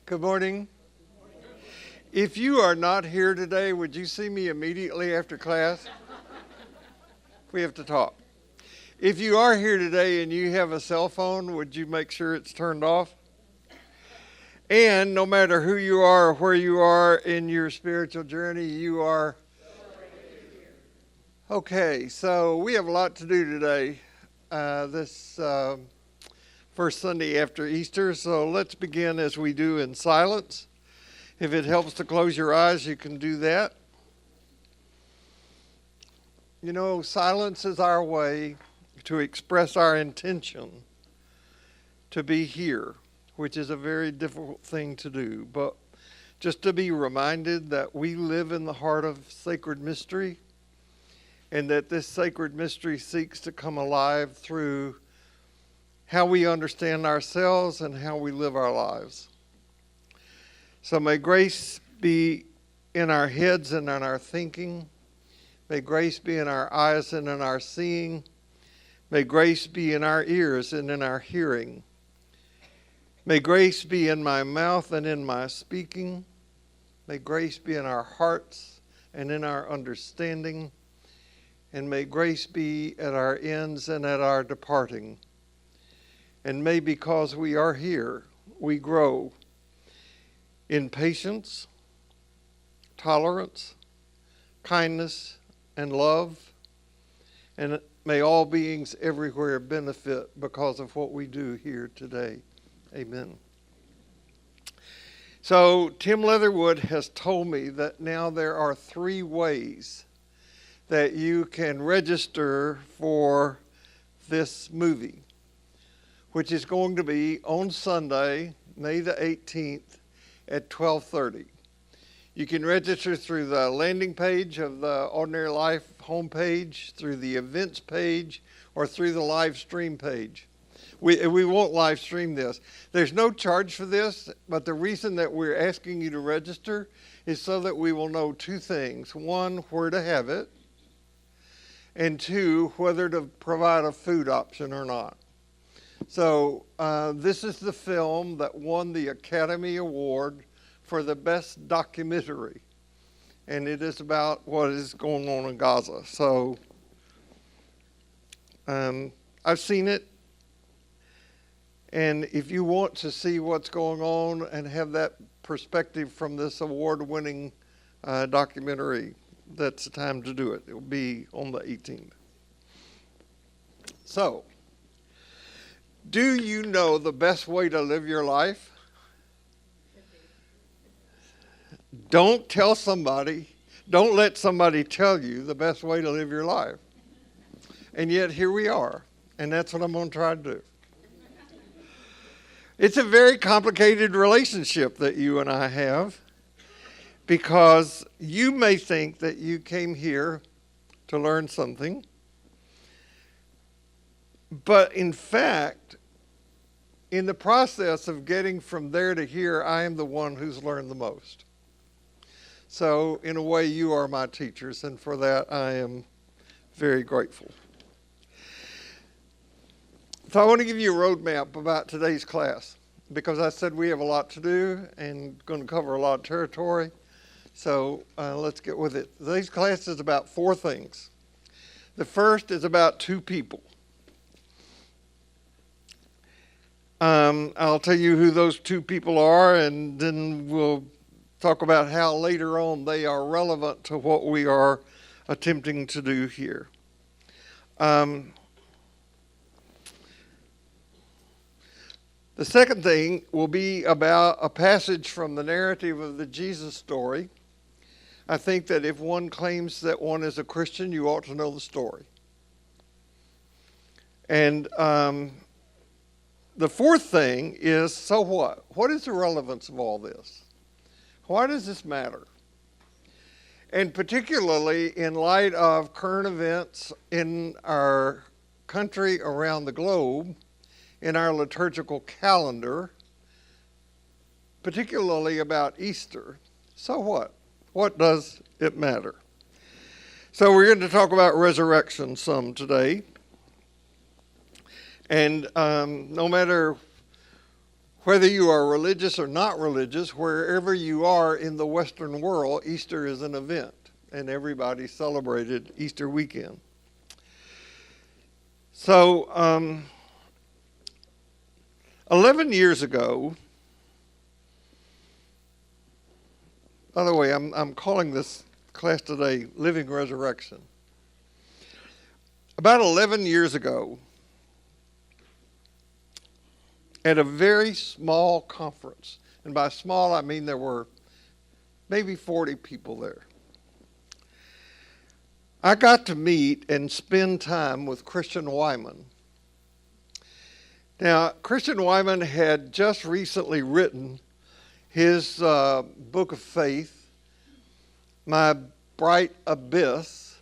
Good morning. If you are not here today, would you see me immediately after class? We have to talk. If you are here today and you have a cell phone, would you make sure it's turned off? And no matter who you are or where you are in your spiritual journey, you are... Okay, so we have a lot to do today, this first Sunday after Easter, so let's begin as we do in silence. If it helps to close your eyes, you can do that. You know, silence is our way to express our intention to be here, which is a very difficult thing to do, but just to be reminded that we live in the heart of sacred mystery, and that this sacred mystery seeks to come alive through how we understand ourselves and how we live our lives. So may grace be in our heads and in our thinking. May grace be in our eyes and in our seeing. May grace be in our ears and in our hearing. May grace be in my mouth and in my speaking. May grace be in our hearts and in our understanding. And may grace be at our ends and at our departing. And may, because we are here, we grow in patience, tolerance, kindness, and love. And may all beings everywhere benefit because of what we do here today. Amen. So Tim Leatherwood has told me that now there are 3 ways that you can register for this movie, which is going to be on Sunday, May the 18th at 12:30. You can register through the landing page of the Ordinary Life homepage, through the events page, or through the live stream page. We won't live stream this. There's no charge for this, but the reason that we're asking you to register is so that we will know 2 things. 1, where to have it, and 2, whether to provide a food option or not. So this is the film that won the Academy Award for the best documentary, and it is about what is going on in Gaza. So I've seen it, and if you want to see what's going on and have that perspective from this award-winning documentary, that's the time to do it. It will be on the 18th. So, do you know the best way to live your life? Don't let somebody tell you the best way to live your life. And yet here we are, and that's what I'm going to try to do. It's a very complicated relationship that you and I have, because you may think that you came here to learn something, but in fact, in the process of getting from there to here, I am the one who's learned the most. So in a way, you are my teachers, and for that I am very grateful. So I want to give you a roadmap about today's class, because I said we have a lot to do and going to cover a lot of territory. So let's get with it. Today's class is about 4 things. The first is about 2 people. I'll tell you who those 2 people are, and then we'll talk about how later on they are relevant to what we are attempting to do here. The second thing will be about a passage from the narrative of the Jesus story. I think that if one claims that one is a Christian, you ought to know the story. And the fourth thing is, so what? What is the relevance of all this? Why does this matter? And particularly in light of current events in our country, around the globe, in our liturgical calendar, particularly about Easter. So what? What does it matter? So we're going to talk about resurrection some today. And no matter Whether you are religious or not religious, wherever you are in the Western world, Easter is an event, and everybody celebrated Easter weekend. So, 11 years ago, by the way, I'm calling this class today Living Resurrection. About 11 years ago, at a very small conference, and by small I mean there were maybe 40 people there, I got to meet and spend time with Christian Wyman. Now, Christian Wyman had just recently written his book of faith, My Bright Abyss,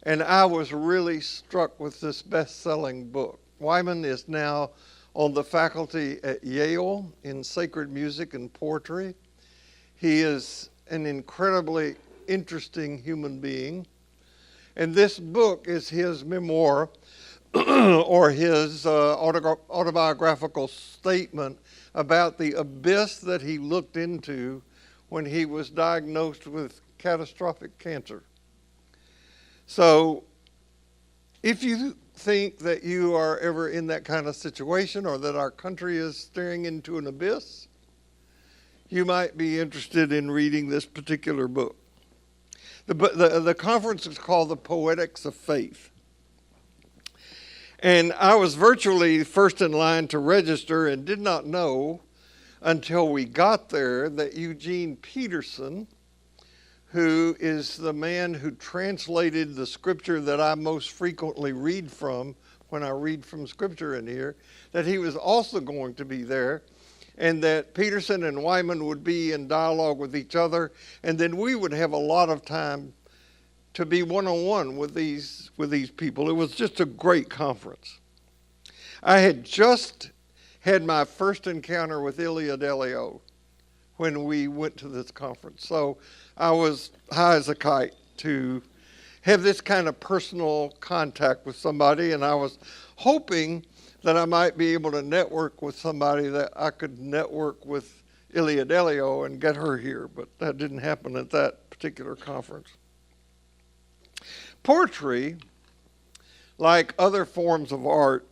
and I was really struck with this best-selling book. Wyman is now on the faculty at Yale in sacred music and poetry. He is an incredibly interesting human being. And this book is his memoir or his autobiographical statement about the abyss that he looked into when he was diagnosed with catastrophic cancer. So, if you think that you are ever in that kind of situation or that our country is staring into an abyss, you might be interested in reading this particular book. The conference is called The Poetics of Faith. And I was virtually first in line to register and did not know until we got there that Eugene Peterson, who is the man who translated the scripture that I most frequently read from when I read from scripture in here, that he was also going to be there, and that Peterson and Wyman would be in dialogue with each other, and then we would have a lot of time to be one-on-one with these people. It was just a great conference. I had just had my first encounter with Ilia Delio when we went to this conference. So I was high as a kite to have this kind of personal contact with somebody, and I was hoping that I might be able to network with somebody that I could network with Ilia Delio and get her here, but that didn't happen at that particular conference. Poetry, like other forms of art,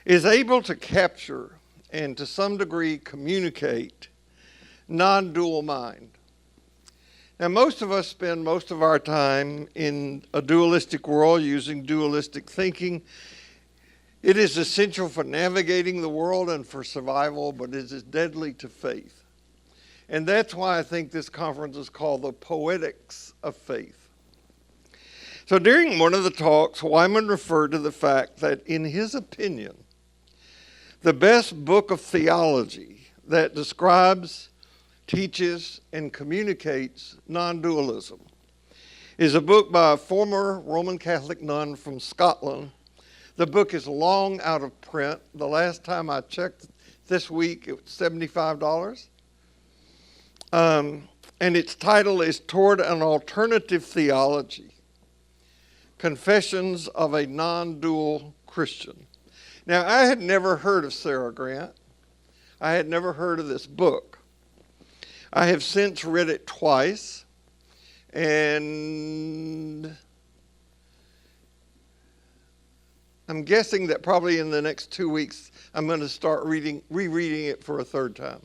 is able to capture and to some degree communicate non-dual mind. Now, most of us spend most of our time in a dualistic world using dualistic thinking. It is essential for navigating the world and for survival, but it is deadly to faith. And that's why I think this conference is called The Poetics of Faith. So during one of the talks, Wyman referred to the fact that, in his opinion, the best book of theology that describes, teaches, and communicates non-dualism is a book by a former Roman Catholic nun from Scotland. The book is long out of print. The last time I checked this week, it was $75. And its title is Toward an Alternative Theology, Confessions of a Non-Dual Christian. Now, I had never heard of Sarah Grant. I had never heard of this book. I have since read it twice, and I'm guessing that probably in the next 2 weeks I'm going to start rereading it for a third time,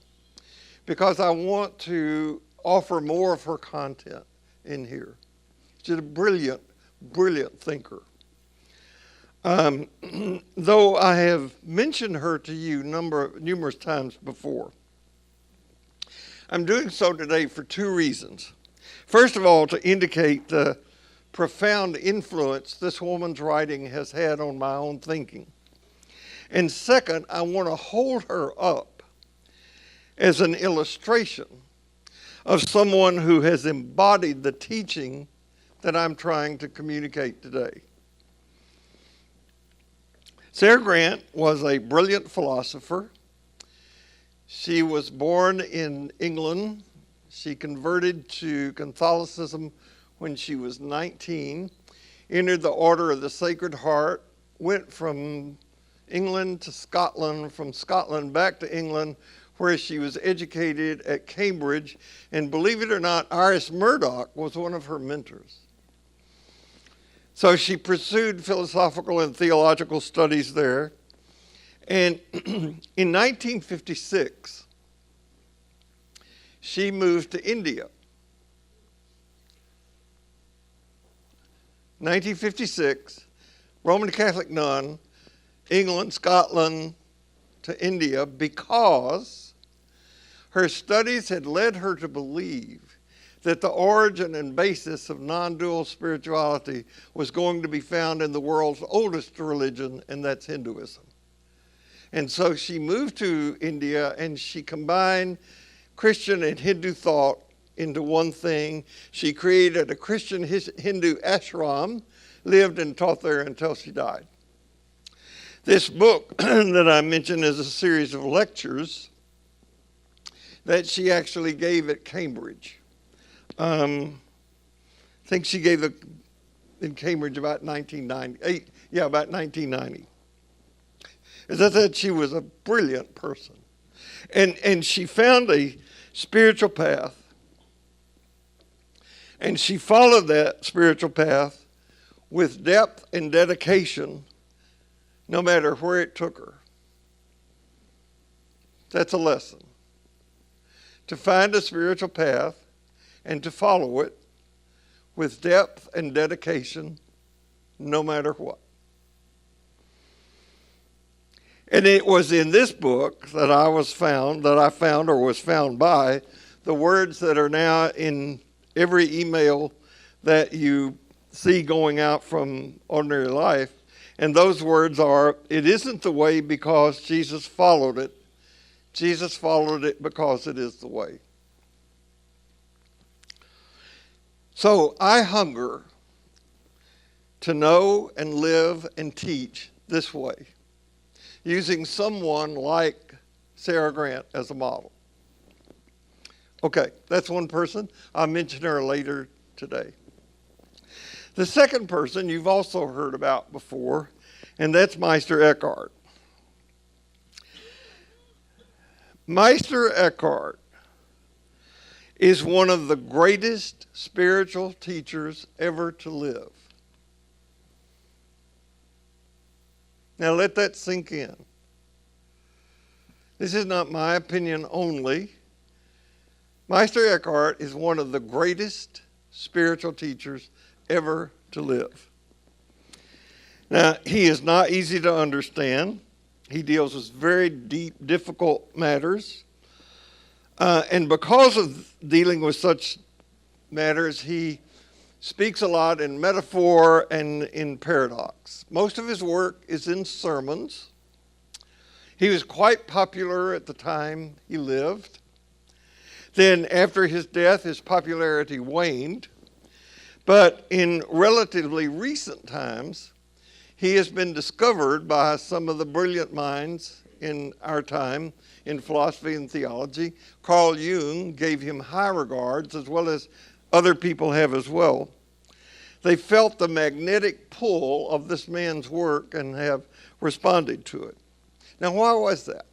because I want to offer more of her content in here. She's a brilliant thinker. Though I have mentioned her to you numerous times before, I'm doing so today for two reasons. First of all, to indicate the profound influence this woman's writing has had on my own thinking. And second, I want to hold her up as an illustration of someone who has embodied the teaching that I'm trying to communicate today. Sarah Grant was a brilliant philosopher. She was born in England. She converted to Catholicism when she was 19, entered the Order of the Sacred Heart, went from England to Scotland, from Scotland back to England, where she was educated at Cambridge. And believe it or not, Iris Murdoch was one of her mentors. So she pursued philosophical and theological studies there. And in 1956, she moved to India. 1956, Roman Catholic nun, England, Scotland, to India, because her studies had led her to believe that the origin and basis of non-dual spirituality was going to be found in the world's oldest religion, and that's Hinduism. And so she moved to India, and she combined Christian and Hindu thought into one thing. She created a Christian Hindu ashram, lived and taught there until she died. This book that I mentioned is a series of lectures that she actually gave at Cambridge. I think she gave it in Cambridge about 1990. Yeah, about 1990. As I said, she was a brilliant person. And she found a spiritual path. And she followed that spiritual path with depth and dedication, no matter where it took her. That's a lesson. To find a spiritual path and to follow it with depth and dedication, no matter what. And it was in this book that I found or was found by the words that are now in every email that you see going out from Ordinary Life. And those words are, it isn't the way because Jesus followed it. Jesus followed it because it is the way. So I hunger to know and live and teach this way, using someone like Sarah Grant as a model. Okay, that's one person. I'll mention her later today. The second person you've also heard about before, and that's Meister Eckhart. Meister Eckhart is one of the greatest spiritual teachers ever to live. Now let that sink in. This is not my opinion only. Meister Eckhart is one of the greatest spiritual teachers ever to live. Now, he is not easy to understand. He deals with very deep, difficult matters. And because of dealing with such matters, he speaks a lot in metaphor and in paradox. Most of his work is in sermons. He was quite popular at the time he lived. Then after his death, his popularity waned. But in relatively recent times, he has been discovered by some of the brilliant minds in our time in philosophy and theology. Carl Jung gave him high regards, as well as other people have as well. They felt the magnetic pull of this man's work and have responded to it. Now, why was that?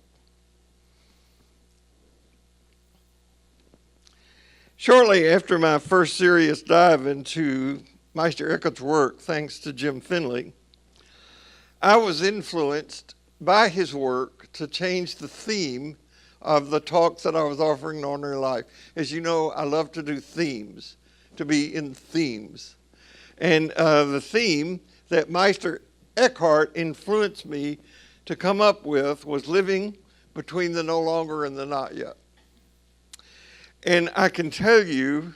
Shortly after my first serious dive into Meister Eckhart's work, thanks to Jim Finley, I was influenced by his work to change the theme of the talks that I was offering in Ordinary Life. As you know, I love to do themes, to be in themes. And the theme that Meister Eckhart influenced me to come up with was living between the no longer and the not yet. And I can tell you,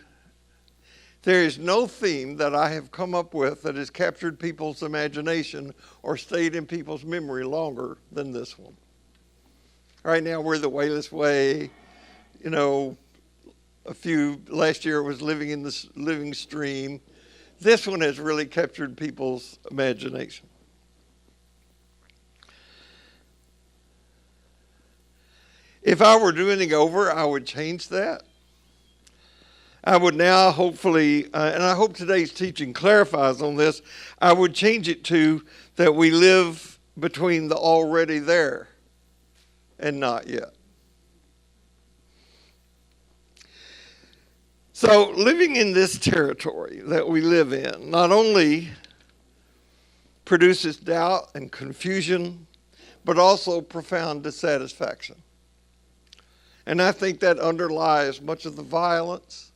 there is no theme that I have come up with that has captured people's imagination or stayed in people's memory longer than this one. Right now we're the wayless way. You know, last year it was living in the living stream. This one has really captured people's imagination. If I were doing it over, I would change that. I would now hopefully, and I hope today's teaching clarifies on this, I would change it to that we live between the already there and not yet. So living in this territory that we live in not only produces doubt and confusion, but also profound dissatisfaction. And I think that underlies much of the violence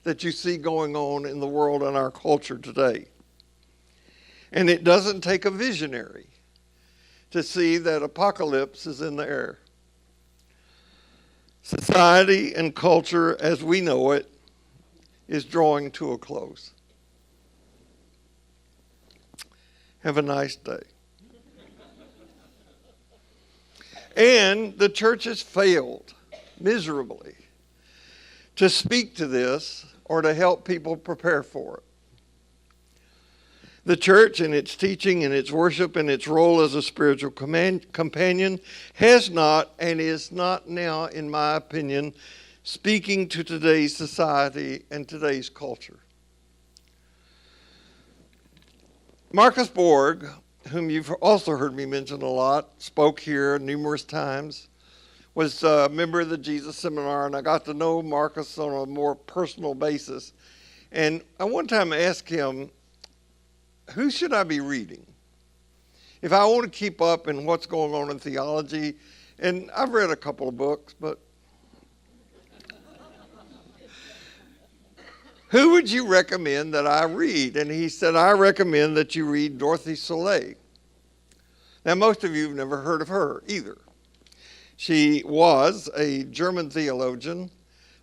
that you see going on in the world and our culture today. And it doesn't take a visionary to see that apocalypse is in the air. Society and culture as we know it is drawing to a close. Have a nice day. And the church has failed miserably to speak to this or to help people prepare for it. The church in its teaching, in its worship, in its role as a spiritual companion has not and is not now, in my opinion, speaking to today's society and today's culture. Marcus Borg, whom you've also heard me mention a lot, spoke here numerous times, was a member of the Jesus Seminar, and I got to know Marcus on a more personal basis. And I one time asked him, who should I be reading? If I want to keep up in what's going on in theology, and I've read a couple of books, but who would you recommend that I read? And he said, I recommend that you read Dorothy Soleil. Now, most of you have never heard of her either. She was a German theologian,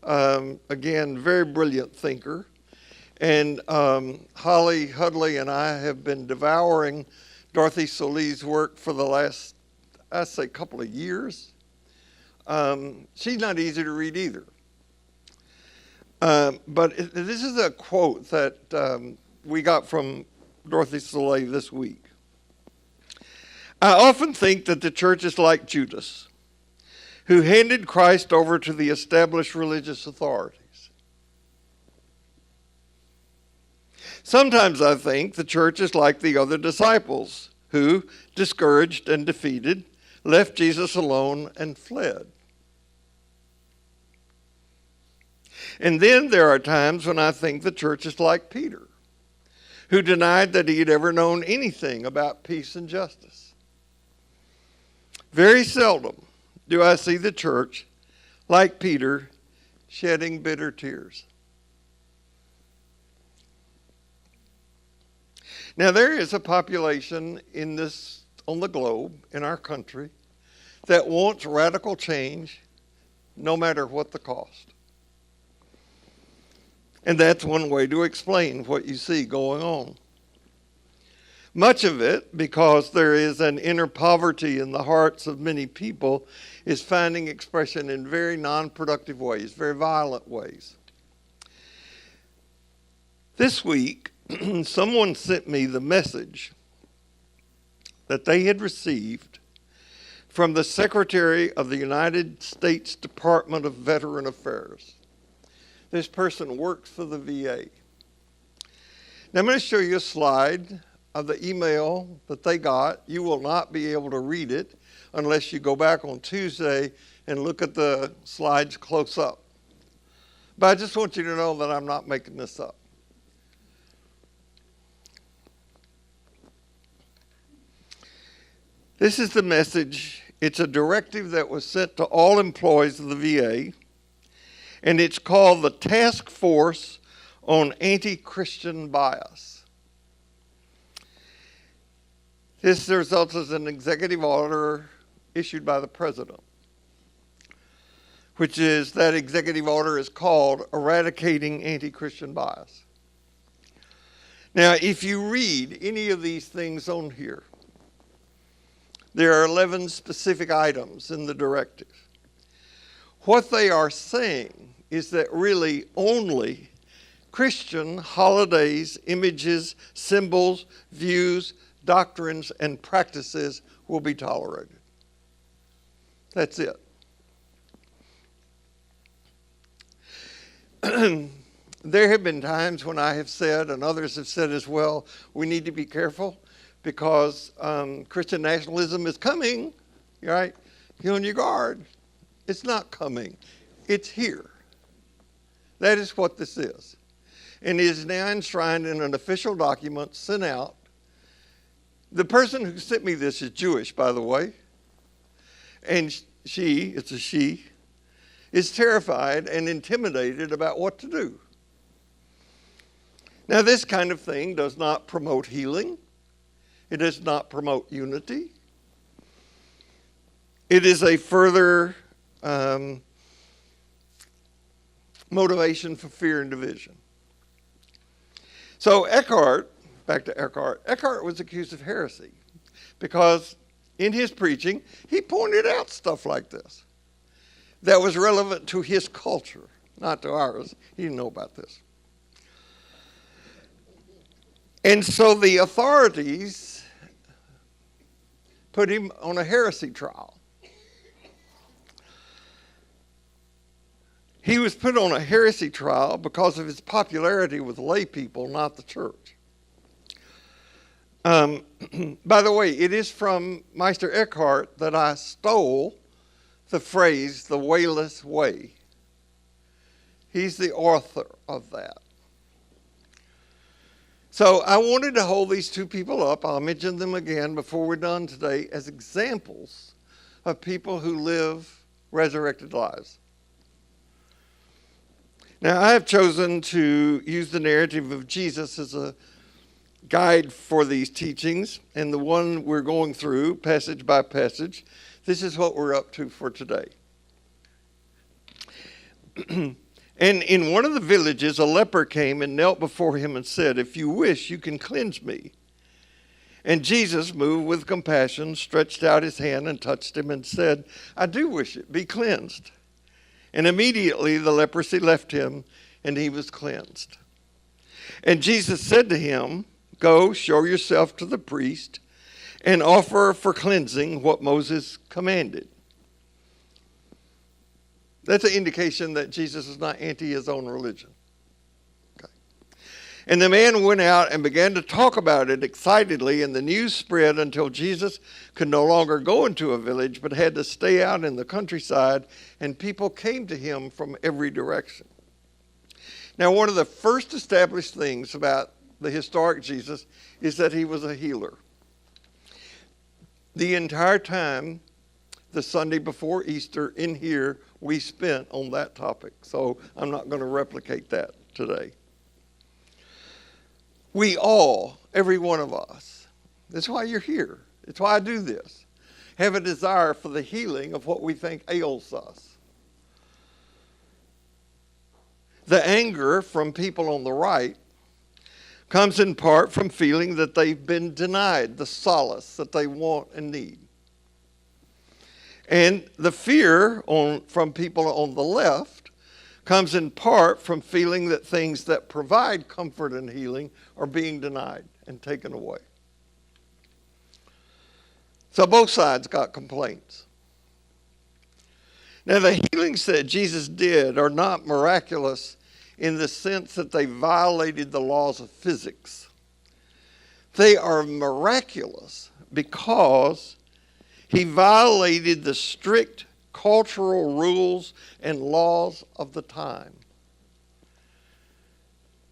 again, very brilliant thinker. And Holly Hudley and I have been devouring Dorothy Soleil's work for the last, I'd say, couple of years. She's not easy to read either. But this is a quote that we got from Dorothy Soleil this week. I often think that the church is like Judas, who handed Christ over to the established religious authorities. Sometimes I think the church is like the other disciples, who, discouraged and defeated, left Jesus alone and fled. And then there are times when I think the church is like Peter, who denied that he had ever known anything about peace and justice. Very seldom do I see the church, like Peter, shedding bitter tears. Now, there is a population on the globe, in our country, that wants radical change no matter what the cost. And that's one way to explain what you see going on. Much of it, because there is an inner poverty in the hearts of many people, is finding expression in very non-productive ways, very violent ways. This week, someone sent me the message that they had received from the Secretary of the United States Department of Veteran Affairs. This person works for the VA. Now I'm going to show you a slide of the email that they got. You will not be able to read it unless you go back on Tuesday and look at the slides close up. But I just want you to know that I'm not making this up. This is the message. It's a directive that was sent to all employees of the VA, and it's called the Task Force on Anti-Christian Bias. This results as an executive order issued by the president, which is, that executive order is called Eradicating Anti-Christian Bias. Now, if you read any of these things on here, there are 11 specific items in the directive. What they are saying is that really only Christian holidays, images, symbols, views, doctrines, and practices will be tolerated. That's it. There have been times when I have said, and others have said as well, we need to be careful because Christian nationalism is coming, right? You're on your guard. It's not coming. It's here. That is what this is. And it is now enshrined in an official document sent out. The person who sent me this is Jewish, by the way. And it's a she, is terrified and intimidated about what to do. Now, this kind of thing does not promote healing. It does not promote unity. It is a further motivation for fear and division. So back to Eckhart was accused of heresy because in his preaching, he pointed out stuff like this that was relevant to his culture, not to ours. He didn't know about this. And so the authorities put him on a heresy trial. He was put on a heresy trial because of his popularity with lay people, not the church. By the way, it is from Meister Eckhart that I stole the phrase, the wayless way. He's the author of that. So I wanted to hold these two people up. I'll mention them again before we're done today as examples of people who live resurrected lives. Now, I have chosen to use the narrative of Jesus as a guide for these teachings, and the one we're going through, passage by passage, this is what we're up to for today. And in one of the villages, a leper came and knelt before him and said, "If you wish, you can cleanse me." And Jesus, moved with compassion, stretched out his hand and touched him and said, "I do wish it, be cleansed." And immediately the leprosy left him, and he was cleansed. And Jesus said to him, "Go, show yourself to the priest, and offer for cleansing what Moses commanded." That's an indication that Jesus is not anti his own religion. Okay. And the man went out and began to talk about it excitedly, and the news spread until Jesus could no longer go into a village, but had to stay out in the countryside, and people came to him from every direction. Now, one of the first established things about the historic Jesus is that he was a healer. The entire time, the Sunday before Easter in here, we spent on that topic. So I'm not going to replicate that today. We all, every one of us, that's why you're here. It's why I do this, have a desire for the healing of what we think ails us. The anger from people on the right comes in part from feeling that they've been denied the solace that they want and need. And the fear from people on the left comes in part from feeling that things that provide comfort and healing are being denied and taken away. So both sides got complaints. Now, the healings that Jesus did are not miraculous in the sense that they violated the laws of physics. They are miraculous because he violated the strict cultural rules and laws of the time.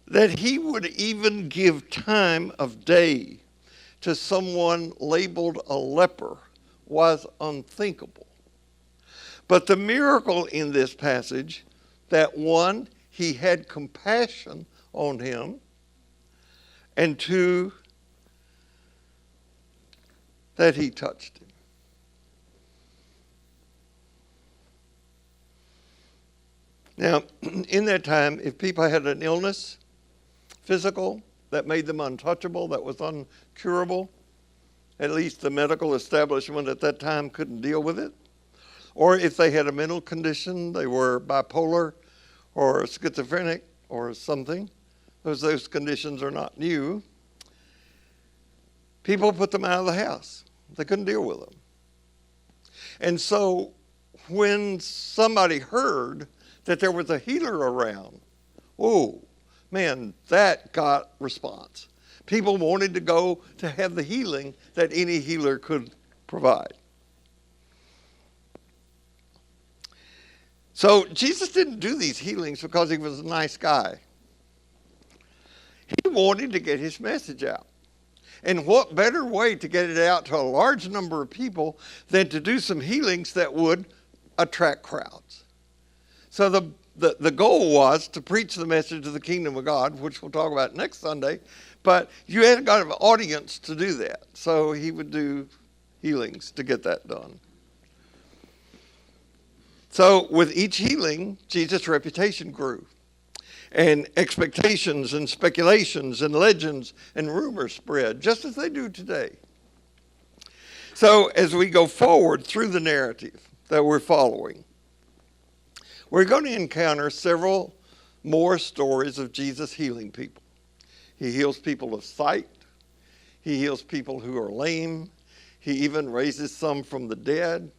That he would even give time of day to someone labeled a leper was unthinkable. But the miracle in this passage, that one, he had compassion on him, and two, that he touched him. Now, in that time, if people had an illness, physical, that made them untouchable, that was uncurable, at least the medical establishment at that time couldn't deal with it. Or if they had a mental condition, they were bipolar or schizophrenic or something, those conditions are not new. People put them out of the house. They couldn't deal with them. And so when somebody heard that there was a healer around, oh, man, that got response. People wanted to go to have the healing that any healer could provide. So Jesus didn't do these healings because he was a nice guy. He wanted to get his message out. And what better way to get it out to a large number of people than to do some healings that would attract crowds? So the goal was to preach the message of the kingdom of God, which we'll talk about next Sunday, but you had got an audience to do that. So he would do healings to get that done. So with each healing, Jesus' reputation grew. And expectations and speculations and legends and rumors spread, just as they do today. So as we go forward through the narrative that we're following, we're going to encounter several more stories of Jesus healing people. He heals people of sight. He heals people who are lame. He even raises some from the dead.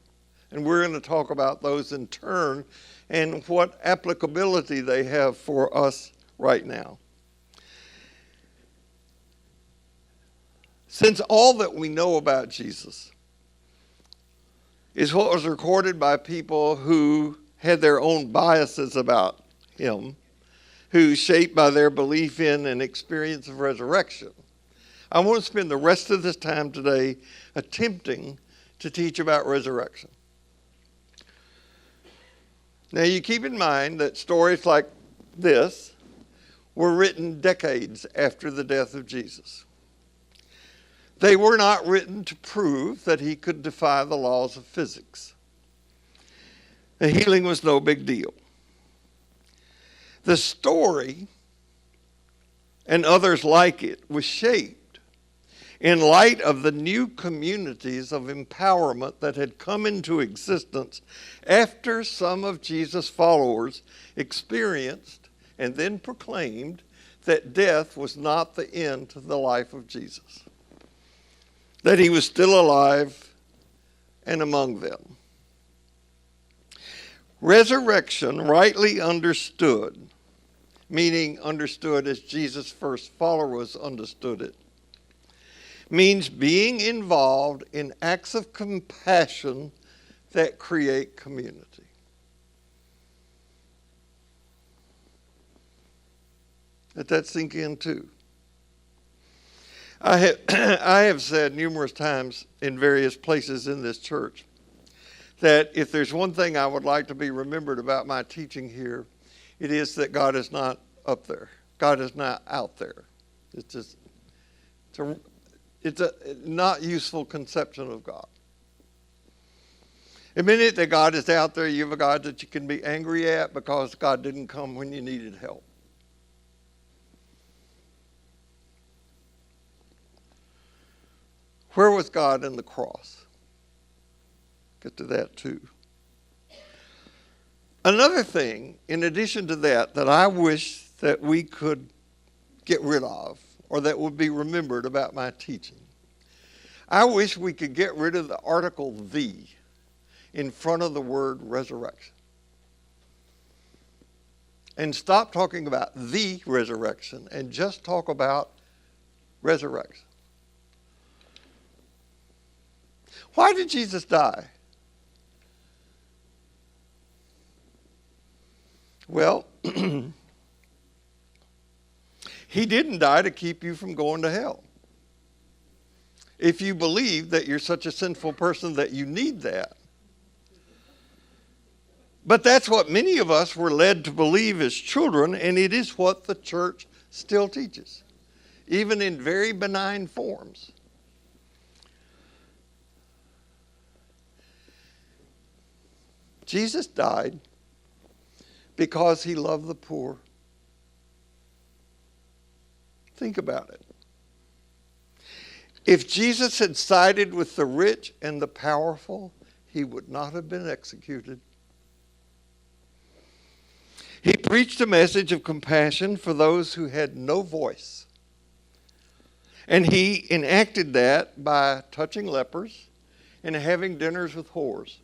And we're going to talk about those in turn and what applicability they have for us right now. Since all that we know about Jesus is what was recorded by people who had their own biases about him, who shaped by their belief in and experience of resurrection, I want to spend the rest of this time today attempting to teach about resurrection. Now, you keep in mind that stories like this were written decades after the death of Jesus. They were not written to prove that he could defy the laws of physics. The healing was no big deal. The story and others like it was shaped in light of the new communities of empowerment that had come into existence after some of Jesus' followers experienced and then proclaimed that death was not the end to the life of Jesus, that he was still alive and among them. Resurrection, rightly understood, meaning understood as Jesus' first followers understood it, means being involved in acts of compassion that create community. Let that sink in too. I have said numerous times in various places in this church that if there's one thing I would like to be remembered about my teaching here, it is that God is not up there. God is not out there. It's a not useful conception of God. Admit that God is out there. You have a God that you can be angry at because God didn't come when you needed help. Where was God in the cross? Get to that too. Another thing, in addition to that I wish that we could get rid of, or that would be remembered about my teaching. I wish we could get rid of the article "the" in front of the word resurrection. And stop talking about the resurrection and just talk about resurrection. Why did Jesus die? Well, he didn't die to keep you from going to hell. If you believe that you're such a sinful person that you need that. But that's what many of us were led to believe as children, and it is what the church still teaches, even in very benign forms. Jesus died because he loved the poor. Think about it. If Jesus had sided with the rich and the powerful, he would not have been executed. He preached a message of compassion for those who had no voice. And he enacted that by touching lepers and having dinners with whores.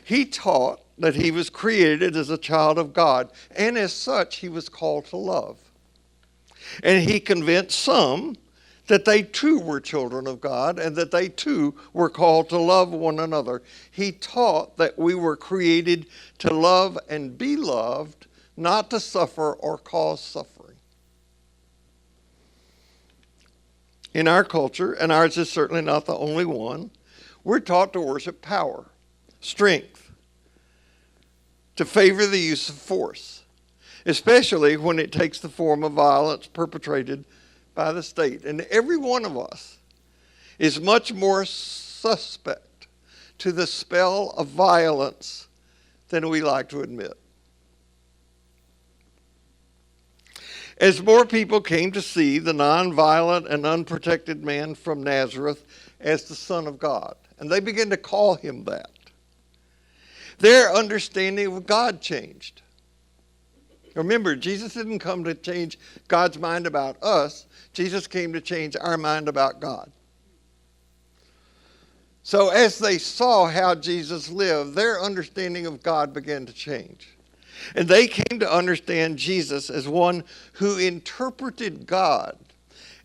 He taught that he was created as a child of God, and as such, he was called to love. And he convinced some that they too were children of God and that they too were called to love one another. He taught that we were created to love and be loved, not to suffer or cause suffering. In our culture, and ours is certainly not the only one, we're taught to worship power, strength, to favor the use of force, especially when it takes the form of violence perpetrated by the state. And every one of us is much more suspect to the spell of violence than we like to admit. As more people came to see the nonviolent and unprotected man from Nazareth as the Son of God, and they began to call him that, their understanding of God changed. Remember, Jesus didn't come to change God's mind about us. Jesus came to change our mind about God. So as they saw how Jesus lived, their understanding of God began to change. And they came to understand Jesus as one who interpreted God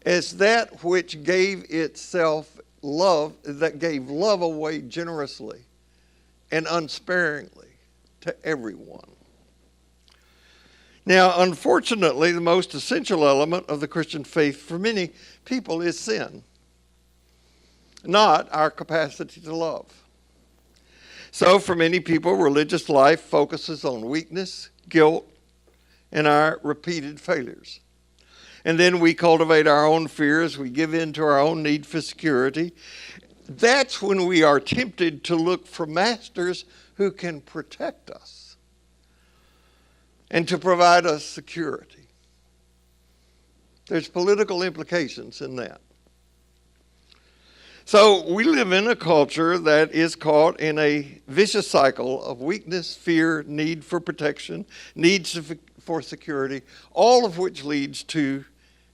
as that which gave itself love, that gave love away generously and unsparingly to everyone. Now, unfortunately, the most essential element of the Christian faith for many people is sin, not our capacity to love. So, for many people, religious life focuses on weakness, guilt, and our repeated failures. And then we cultivate our own fears, we give in to our own need for security. That's when we are tempted to look for masters who can protect us and to provide us security. There's political implications in that. So we live in a culture that is caught in a vicious cycle of weakness, fear, need for protection, needs for security, all of which leads to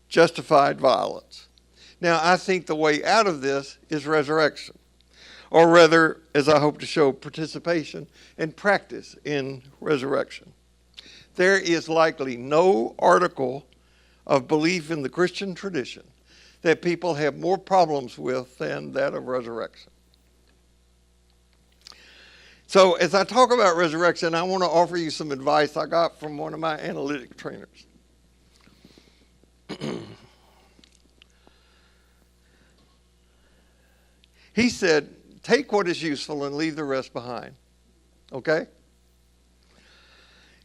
justified violence. Now, I think the way out of this is resurrection, or rather, as I hope to show, participation and practice in resurrection. There is likely no article of belief in the Christian tradition that people have more problems with than that of resurrection. So as I talk about resurrection, I want to offer you some advice I got from one of my analytic trainers. He said, take what is useful and leave the rest behind. Okay?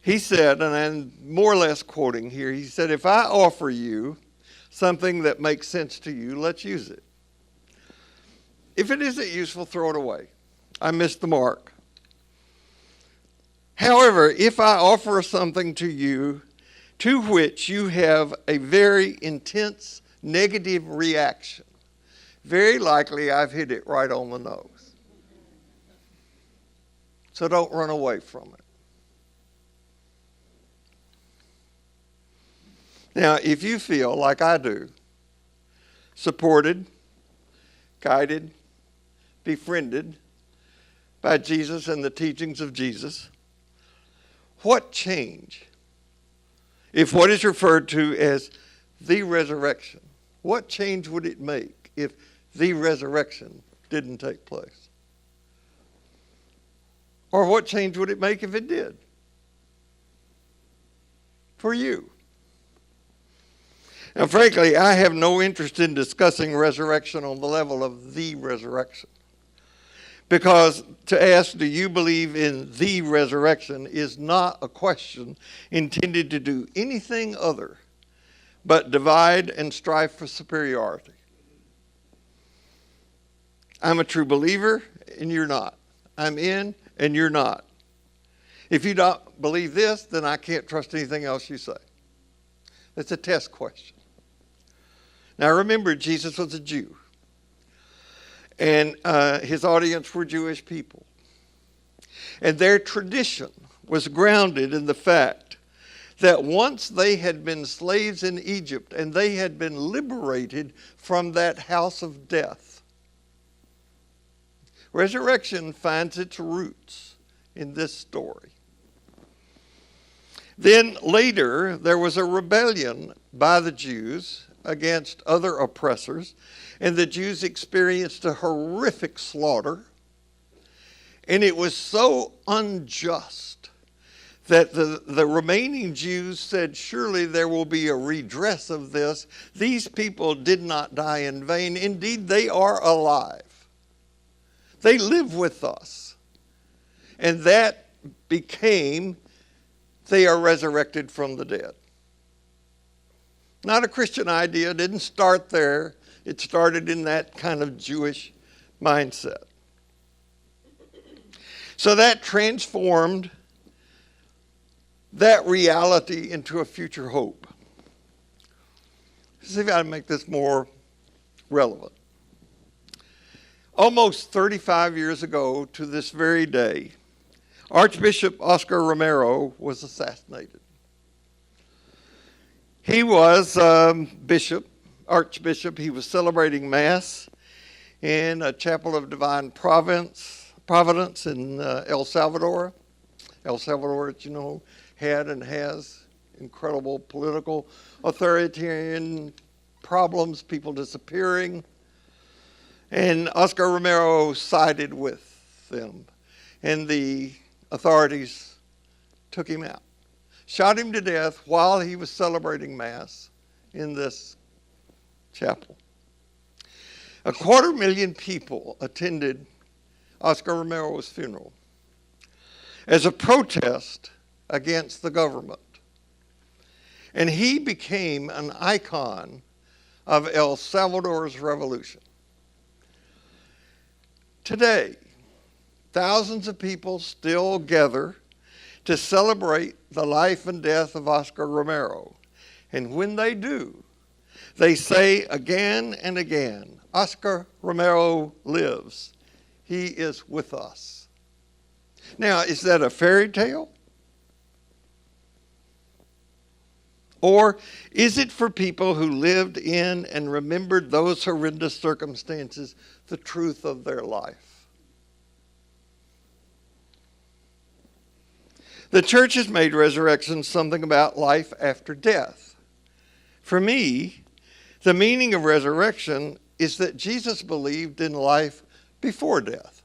He said, and I'm more or less quoting here, he said, if I offer you something that makes sense to you, let's use it. If it isn't useful, throw it away. I missed the mark. However, if I offer something to you to which you have a very intense negative reaction, very likely I've hit it right on the nose. So don't run away from it. Now, if you feel, like I do, supported, guided, befriended by Jesus and the teachings of Jesus, what change, if what is referred to as the resurrection, what change would it make if the resurrection didn't take place? Or what change would it make if it did? For you. Now, frankly, I have no interest in discussing resurrection on the level of the resurrection. Because to ask, do you believe in the resurrection, is not a question intended to do anything other but divide and strive for superiority. I'm a true believer, and you're not. I'm in, and you're not. If you don't believe this, then I can't trust anything else you say. It's a test question. Now remember, Jesus was a Jew, and his audience were Jewish people. And their tradition was grounded in the fact that once they had been slaves in Egypt and they had been liberated from that house of death, resurrection finds its roots in this story. Then later, there was a rebellion by the Jews against other oppressors, and the Jews experienced a horrific slaughter. And it was so unjust that the remaining Jews said, surely there will be a redress of this. These people did not die in vain. Indeed, they are alive. They live with us. And that became, they are resurrected from the dead. Not a Christian idea, didn't start there. It started in that kind of Jewish mindset. So that transformed that reality into a future hope. See if I can make this more relevant. Almost 35 years ago to this very day, Archbishop Oscar Romero was assassinated. He was Archbishop. He was celebrating Mass in a chapel of Divine Providence in El Salvador. El Salvador, as you know, had and has incredible political authoritarian problems, people disappearing. And Oscar Romero sided with them. And the authorities took him out. Shot him to death while he was celebrating Mass in this chapel. 250,000 people attended Oscar Romero's funeral as a protest against the government. And he became an icon of El Salvador's revolution. Today, thousands of people still gather to celebrate the life and death of Oscar Romero. And when they do, they say again and again, Oscar Romero lives. He is with us. Now, is that a fairy tale? Or is it for people who lived in and remembered those horrendous circumstances the truth of their life? The church has made resurrection something about life after death. For me, the meaning of resurrection is that Jesus believed in life before death.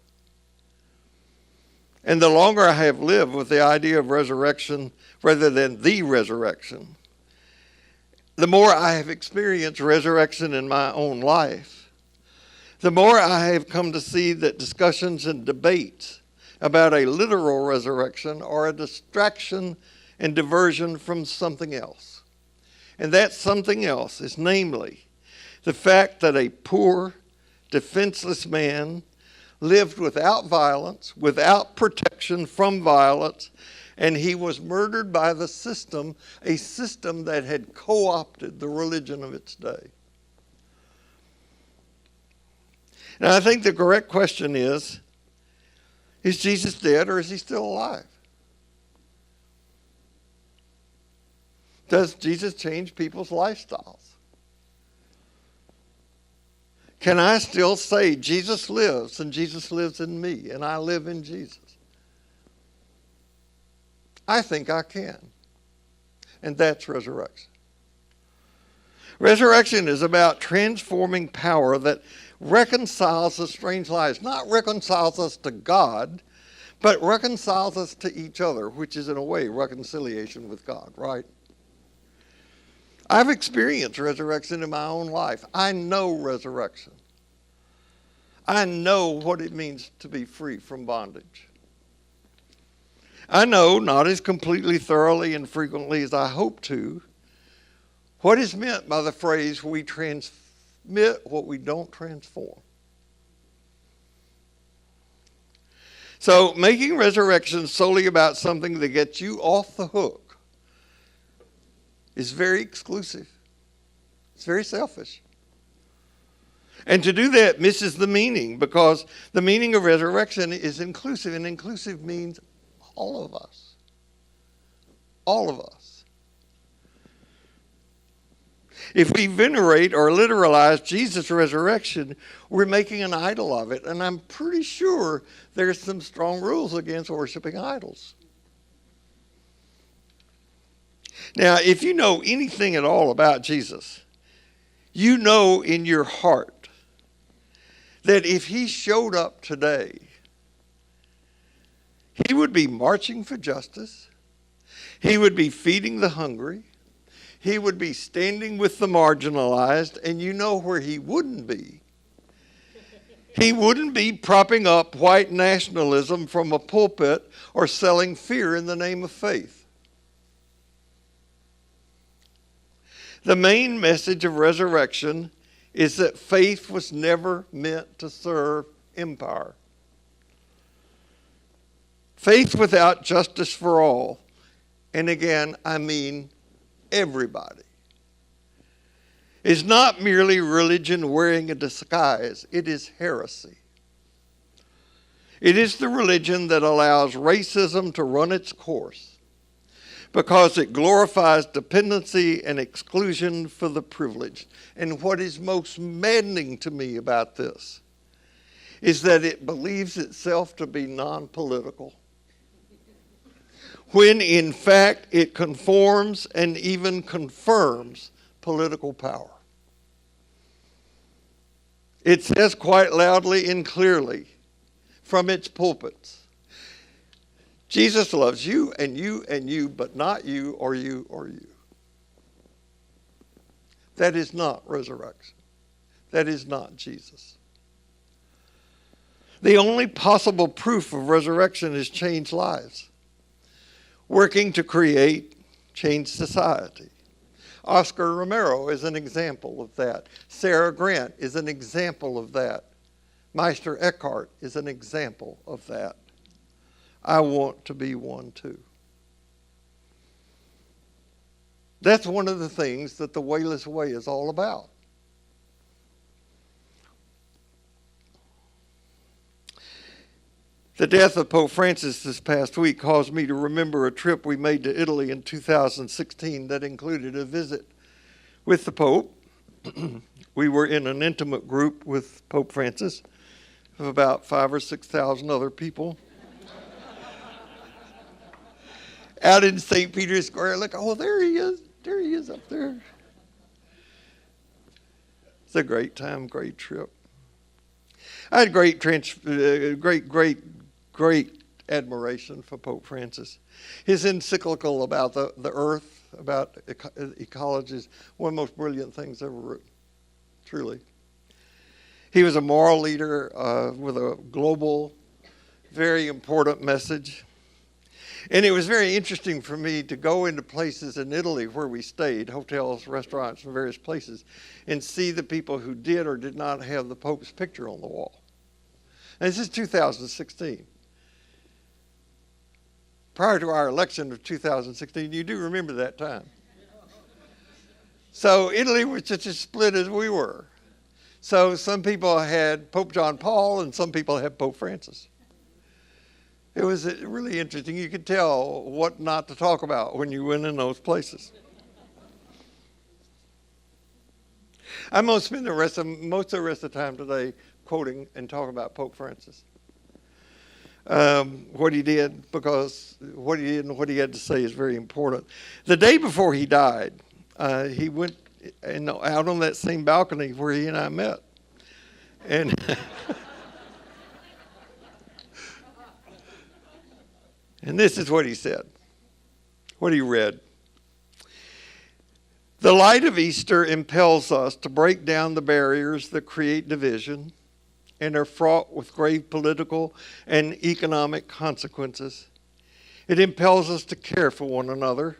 And the longer I have lived with the idea of resurrection rather than the resurrection, the more I have experienced resurrection in my own life, the more I have come to see that discussions and debates about a literal resurrection are a distraction and diversion from something else. And that something else is namely the fact that a poor, defenseless man lived without violence, without protection from violence, and he was murdered by the system, a system that had co-opted the religion of its day. Now, I think the correct question is Jesus dead or is he still alive? Does Jesus change people's lifestyles? Can I still say Jesus lives and Jesus lives in me and I live in Jesus? I think I can. And that's resurrection. Resurrection is about transforming power that reconciles us strange lives. Not reconciles us to God, but reconciles us to each other, which is in a way reconciliation with God, right? I've experienced resurrection in my own life. I know resurrection. I know what it means to be free from bondage. I know, not as completely thoroughly and frequently as I hope to, what is meant by the phrase, we transmit what we don't transform. So making resurrection solely about something that gets you off the hook is very exclusive. It's very selfish. And to do that misses the meaning, because the meaning of resurrection is inclusive, and inclusive means all of us. All of us. If we venerate or literalize Jesus' resurrection, we're making an idol of it. And I'm pretty sure there's some strong rules against worshiping idols. Now, if you know anything at all about Jesus, you know in your heart that if he showed up today, he would be marching for justice. He would be feeding the hungry. He would be standing with the marginalized. And you know where he wouldn't be. He wouldn't be propping up white nationalism from a pulpit or selling fear in the name of faith. The main message of resurrection is that faith was never meant to serve empire. Faith without justice for all, and again, I mean everybody, is not merely religion wearing a disguise. It is heresy. It is the religion that allows racism to run its course because it glorifies dependency and exclusion for the privileged. And what is most maddening to me about this is that it believes itself to be non-political, when in fact it conforms and even confirms political power. It says quite loudly and clearly from its pulpits, Jesus loves you and you and you, but not you or you or you. That is not resurrection. That is not Jesus. The only possible proof of resurrection is changed lives, working to create changed society. Oscar Romero is an example of that. Sarah Grant is an example of that. Meister Eckhart is an example of that. I want to be one too. That's one of the things that the Wayless Way is all about. The death of Pope Francis this past week caused me to remember a trip we made to Italy in 2016 that included a visit with the Pope. We were in an intimate group with Pope Francis of about 5,000 or 6,000 other people. Out in St. Peter's Square, look, oh, there he is. There he is up there. It's a great time, great trip. I had great admiration for Pope Francis. His encyclical about the earth, about ecology, is one of the most brilliant things ever written, truly. He was a moral leader with a global, very important message. And it was very interesting for me to go into places in Italy where we stayed, hotels, restaurants, and various places, and see the people who did or did not have the Pope's picture on the wall. And this is 2016. Prior to our election of 2016, you do remember that time. So Italy was just as split as we were. So some people had Pope John Paul and some people had Pope Francis. It was really interesting. You could tell what not to talk about when you went in those places. I'm going to spend most of the rest of the time today quoting and talking about Pope Francis. What he did, because what he did and what he had to say is very important. The day before he died, he went out on that same balcony where he and I met. And and this is what he said, what he read. The light of Easter impels us to break down the barriers that create division and are fraught with grave political and economic consequences. It impels us to care for one another,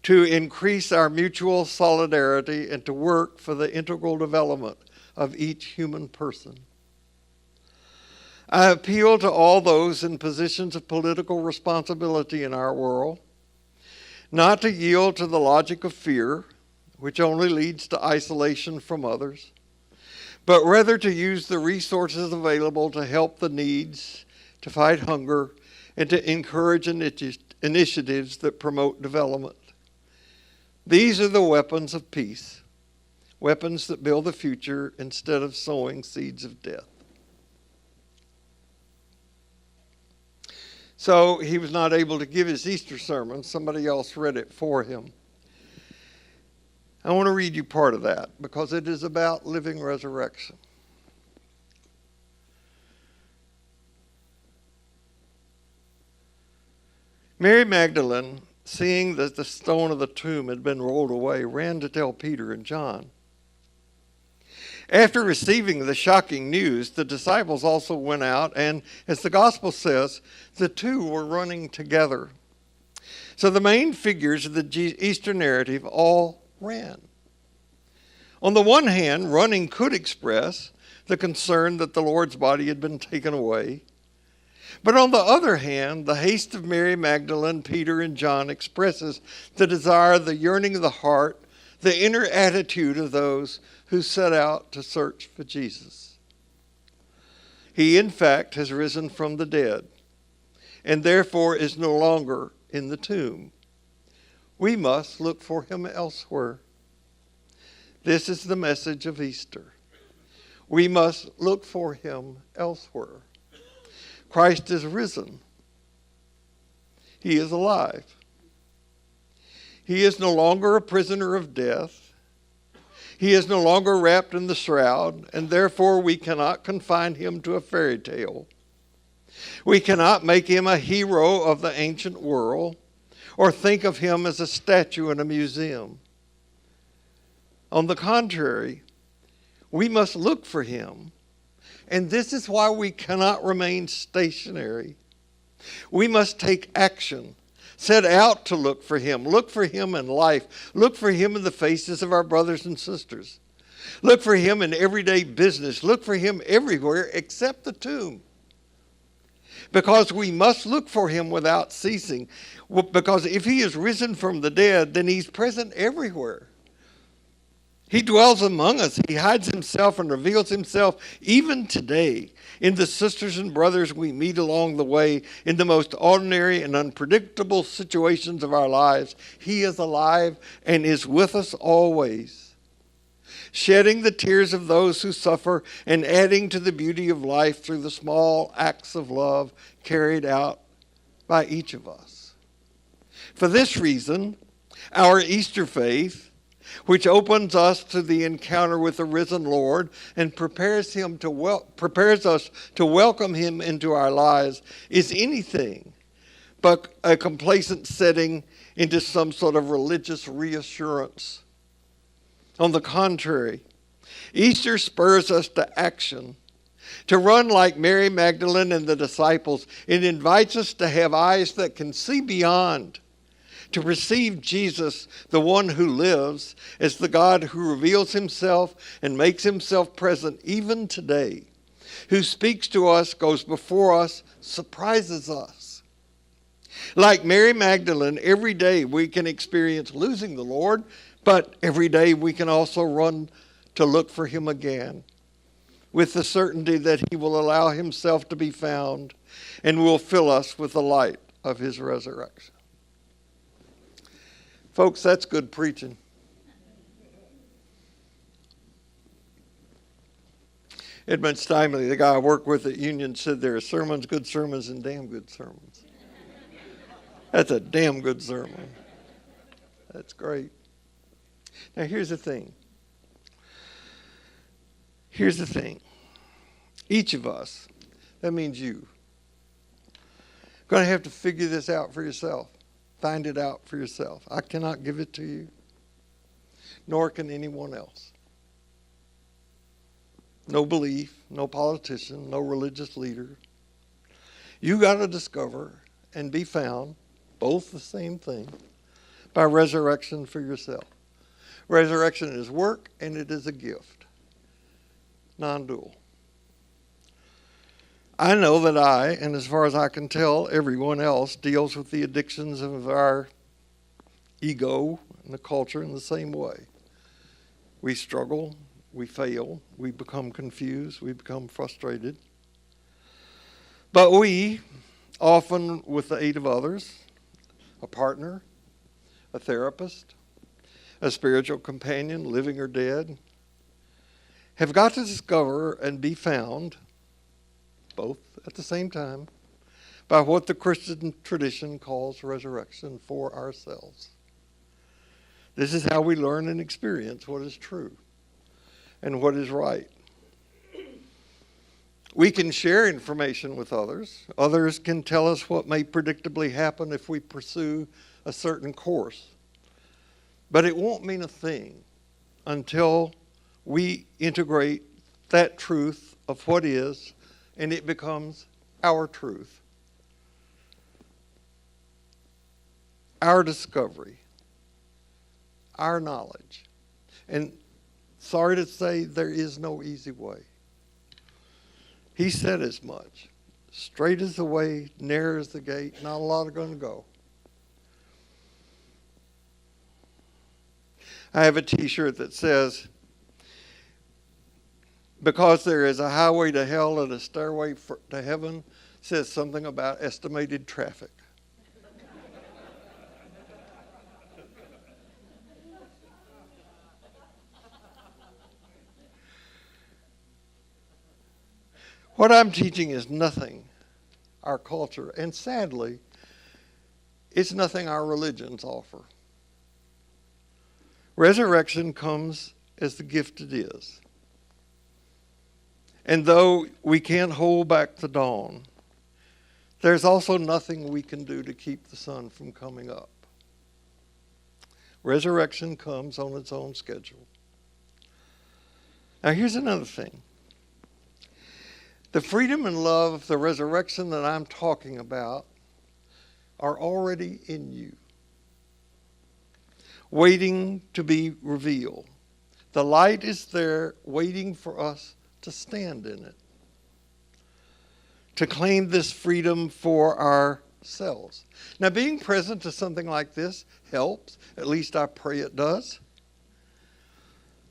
to increase our mutual solidarity, and to work for the integral development of each human person. I appeal to all those in positions of political responsibility in our world not to yield to the logic of fear, which only leads to isolation from others, but rather to use the resources available to help the needs, to fight hunger, and to encourage initiatives that promote development. These are the weapons of peace, weapons that build the future instead of sowing seeds of death. So he was not able to give his Easter sermon. Somebody else read it for him. I want to read you part of that because it is about living resurrection. Mary Magdalene, seeing that the stone of the tomb had been rolled away, ran to tell Peter and John. After receiving the shocking news, the disciples also went out, and as the gospel says, the two were running together. So the main figures of the Easter narrative all ran. On the one hand, running could express the concern that the Lord's body had been taken away. But on the other hand, the haste of Mary Magdalene, Peter, and John expresses the desire, the yearning of the heart, the inner attitude of those who set out to search for Jesus. He, in fact, has risen from the dead, and therefore is no longer in the tomb. We must look for him elsewhere. This is the message of Easter. We must look for him elsewhere. Christ is risen. He is alive. He is no longer a prisoner of death. He is no longer wrapped in the shroud, and therefore we cannot confine him to a fairy tale. We cannot make him a hero of the ancient world or think of him as a statue in a museum. On the contrary, we must look for him. And this is why we cannot remain stationary. We must take action, set out to look for him in life, look for him in the faces of our brothers and sisters, look for him in everyday business, look for him everywhere except the tomb. Because we must look for him without ceasing. Because if he is risen from the dead, then he's present everywhere. He dwells among us. He hides himself and reveals himself even today in the sisters and brothers we meet along the way in the most ordinary and unpredictable situations of our lives. He is alive and is with us always, shedding the tears of those who suffer and adding to the beauty of life through the small acts of love carried out by each of us. For this reason, our Easter faith, which opens us to the encounter with the risen Lord and prepares us to welcome him into our lives, is anything but a complacent setting into some sort of religious reassurance. On the contrary, Easter spurs us to action, to run like Mary Magdalene and the disciples. It invites us to have eyes that can see beyond, to perceive Jesus, the one who lives, as the God who reveals himself and makes himself present even today, who speaks to us, goes before us, surprises us. Like Mary Magdalene, every day we can experience losing the Lord, but every day we can also run to look for him again, with the certainty that he will allow himself to be found and will fill us with the light of his resurrection. Folks, that's good preaching. Edmund Steinley, the guy I work with at Union, said there are sermons, good sermons, and damn good sermons. That's a damn good sermon. That's great. Now, here's the thing. Each of us, that means you, going to have to figure this out for yourself. Find it out for yourself. I cannot give it to you, nor can anyone else. No belief, no politician, no religious leader. You got to discover and be found, both the same thing, by resurrection for yourself. Resurrection is work and it is a gift. Non-dual. I know that I, and as far as I can tell, everyone else deals with the addictions of our ego and the culture in the same way. We struggle, we fail, we become confused, we become frustrated. But we, often with the aid of others, a partner, a therapist, a spiritual companion, living or dead, have got to discover and be found, both at the same time, by what the Christian tradition calls resurrection for ourselves. This is how we learn and experience what is true and what is right. We can share information with others. Others can tell us what may predictably happen if we pursue a certain course. But it won't mean a thing until we integrate that truth of what is, and it becomes our truth, our discovery, our knowledge. And sorry to say, there is no easy way. He said as much. Straight is the way, narrow is the gate, not a lot are going to go. I have a t-shirt that says, because there is a highway to hell and a stairway to heaven, says something about estimated traffic. What I'm teaching is nothing our culture, and sadly, it's nothing our religions offer. Resurrection comes as the gift it is. And though we can't hold back the dawn, there's also nothing we can do to keep the sun from coming up. Resurrection comes on its own schedule. Now here's another thing. The freedom and love of the resurrection that I'm talking about are already in you, waiting to be revealed. The light is there waiting for us to stand in it, to claim this freedom for ourselves. Now, being present to something like this helps. At least I pray it does.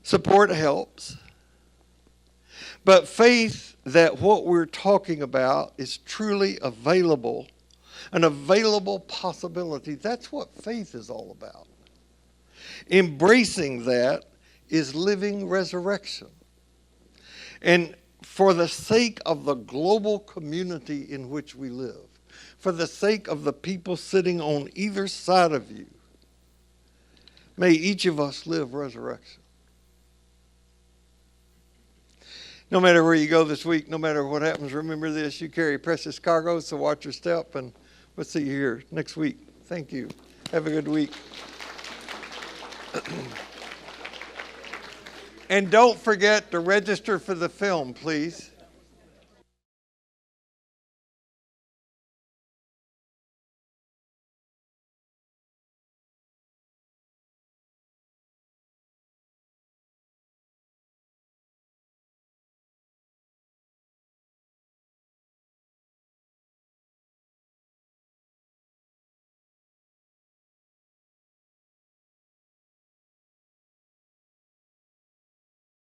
Support helps. But faith that what we're talking about is truly available, an available possibility, that's what faith is all about. Embracing that is living resurrection. And for the sake of the global community in which we live, for the sake of the people sitting on either side of you, may each of us live resurrection. No matter where you go this week, no matter what happens, remember this: you carry precious cargo, so watch your step, and we'll see you here next week. Thank you. Have a good week. And don't forget to register for the film, please.